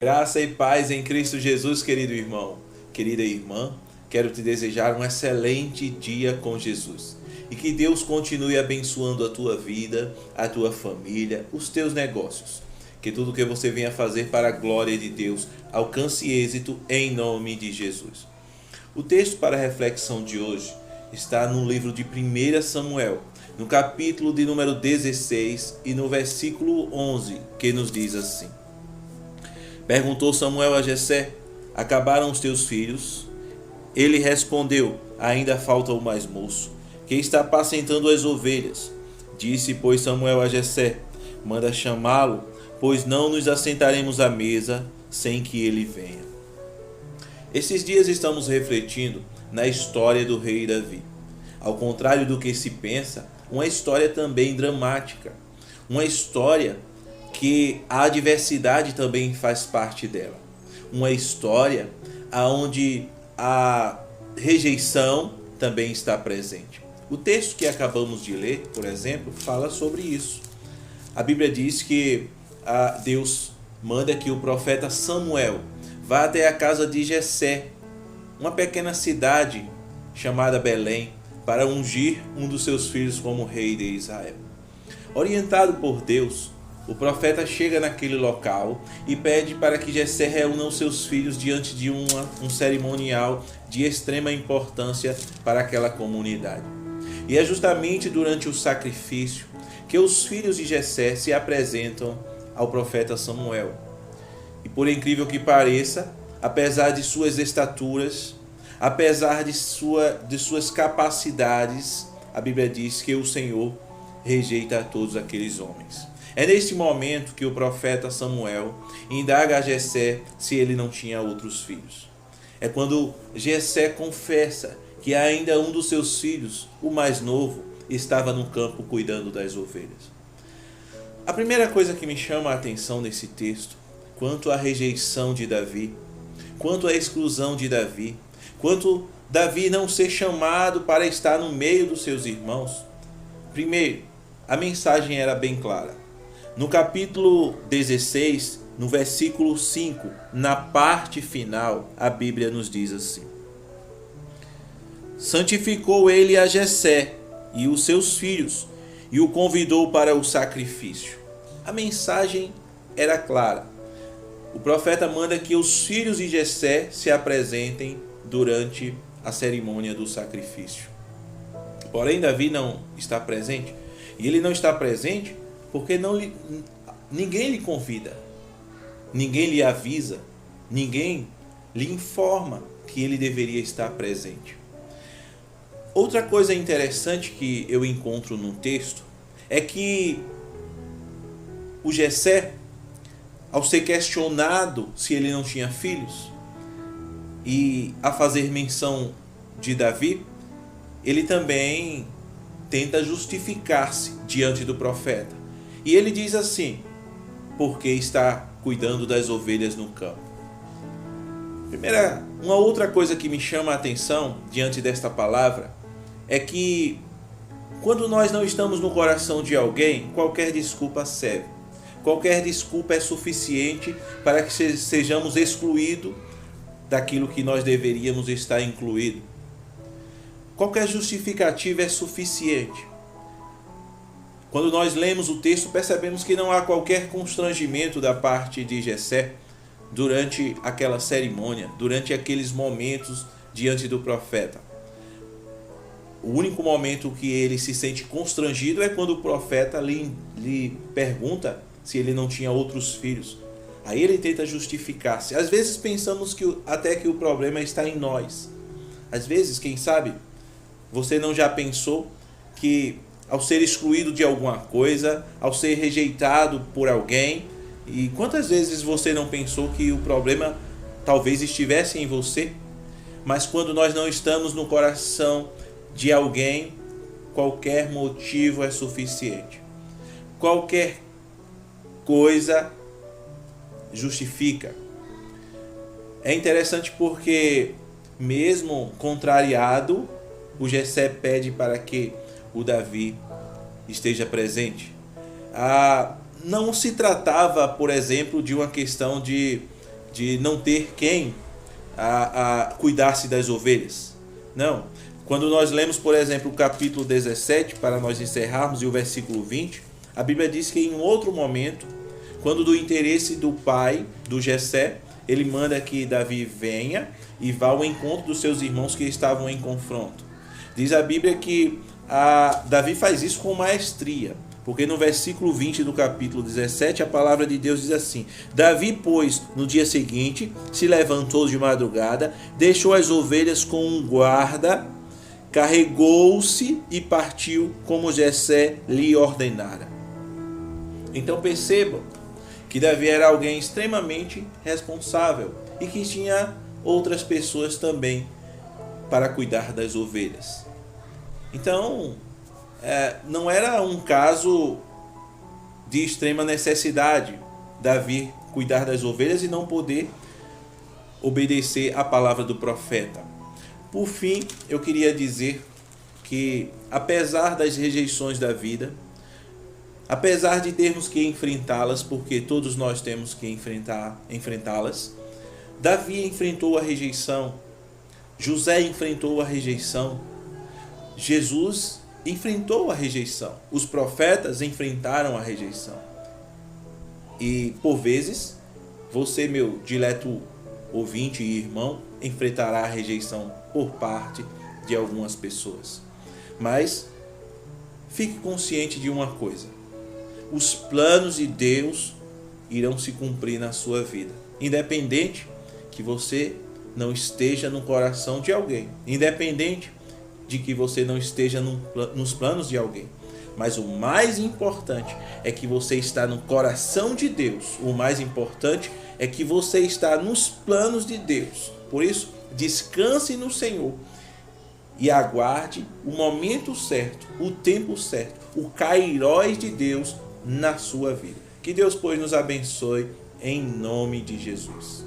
Graça e paz em Cristo Jesus, querido irmão, querida irmã. Quero te desejar um excelente dia com Jesus. E que Deus continue abençoando a tua vida, a tua família, os teus negócios. Que tudo que você venha fazer para a glória de Deus alcance êxito em nome de Jesus. O texto para a reflexão de hoje está no livro de 1 Samuel, no capítulo de número 16 e no versículo 11, que nos diz assim: Perguntou Samuel a Jessé: Acabaram os teus filhos? Ele respondeu: Ainda falta o mais moço, que está apacentando as ovelhas. Disse, pois, Samuel a Jessé: Manda chamá-lo, pois não nos assentaremos à mesa sem que ele venha. Esses dias estamos refletindo na história do rei Davi. Ao contrário do que se pensa, uma história também dramática. Uma história que a adversidade também faz parte dela. Uma história onde a rejeição também está presente. O texto que acabamos de ler, por exemplo, fala sobre isso. A Bíblia diz que Deus manda que o profeta Samuel vá até a casa de Jessé, uma pequena cidade chamada Belém, para ungir um dos seus filhos como rei de Israel. Orientado por Deus, o profeta chega naquele local e pede para que Jessé reúna os seus filhos diante de um cerimonial de extrema importância para aquela comunidade. E é justamente durante o sacrifício que os filhos de Jessé se apresentam ao profeta Samuel. E por incrível que pareça, apesar de suas estaturas, apesar de suas capacidades, a Bíblia diz que o Senhor rejeita a todos aqueles homens. É neste momento que o profeta Samuel indaga a Jessé se ele não tinha outros filhos. É quando Jessé confessa que ainda um dos seus filhos, o mais novo, estava no campo cuidando das ovelhas. A primeira coisa que me chama a atenção nesse texto, quanto à rejeição de Davi, quanto à exclusão de Davi, quanto Davi não ser chamado para estar no meio dos seus irmãos. Primeiro, a mensagem era bem clara. No capítulo 16, no versículo 5, na parte final, a Bíblia nos diz assim: Santificou ele a Jessé e os seus filhos, e o convidou para o sacrifício. A mensagem era clara. O profeta manda que os filhos de Jessé se apresentem durante a cerimônia do sacrifício. Porém, Davi não está presente. E ele não está presente porque ninguém lhe convida, ninguém lhe avisa, ninguém lhe informa que ele deveria estar presente. Outra coisa interessante que eu encontro no texto é que o Jessé, ao ser questionado se ele não tinha filhos, e a fazer menção de Davi, ele também tenta justificar-se diante do profeta. E ele diz assim: porque está cuidando das ovelhas no campo. Uma outra coisa que me chama a atenção diante desta palavra é que quando nós não estamos no coração de alguém, qualquer desculpa serve. Qualquer desculpa é suficiente para que sejamos excluídos daquilo que nós deveríamos estar incluído. Qualquer justificativa é suficiente. Quando nós lemos o texto, percebemos que não há qualquer constrangimento da parte de Jessé durante aquela cerimônia, durante aqueles momentos diante do profeta. O único momento que ele se sente constrangido é quando o profeta lhe pergunta se ele não tinha outros filhos. Aí ele tenta justificar-se. Às vezes pensamos até que o problema está em nós. Às vezes, quem sabe, você não já pensou que ao ser excluído de alguma coisa, ao ser rejeitado por alguém, e quantas vezes você não pensou que o problema talvez estivesse em você? Mas quando nós não estamos no coração de alguém, qualquer motivo é suficiente. Qualquer coisa justifica. É interessante porque, mesmo contrariado, o Jessé pede para que o Davi esteja presente. Não se tratava, por exemplo, de uma questão de de não ter quem cuidasse das ovelhas. Não. Quando nós lemos, por exemplo, o capítulo 17, para nós encerrarmos, e o versículo 20, a Bíblia diz que em outro momento, quando do interesse do pai, do Jessé, ele manda que Davi venha e vá ao encontro dos seus irmãos que estavam em confronto. Diz a Bíblia que Davi faz isso com maestria, porque no versículo 20 do capítulo 17, a palavra de Deus diz assim: Davi, pois, no dia seguinte, se levantou de madrugada, deixou as ovelhas com um guarda, carregou-se e partiu como Jessé lhe ordenara. Então percebam que Davi era alguém extremamente responsável e que tinha outras pessoas também para cuidar das ovelhas. Então, não era um caso de extrema necessidade Davi cuidar das ovelhas e não poder obedecer à palavra do profeta. Por fim, eu queria dizer que, apesar das rejeições da vida, apesar de termos que enfrentá-las, porque todos nós temos que enfrentá-las, Davi enfrentou a rejeição, José enfrentou a rejeição, Jesus enfrentou a rejeição, os profetas enfrentaram a rejeição. E, por vezes, você, meu dileto ouvinte e irmão, enfrentará a rejeição por parte de algumas pessoas. Mas fique consciente de uma coisa: os planos de Deus irão se cumprir na sua vida, independente que você não esteja no coração de alguém, independente de que você não esteja nos planos de alguém. Mas o mais importante é que você está no coração de Deus. O mais importante é que você está nos planos de Deus. Por isso, descanse no Senhor e aguarde o momento certo, o tempo certo, o kairós de Deus na sua vida. Que Deus, pois, nos abençoe em nome de Jesus.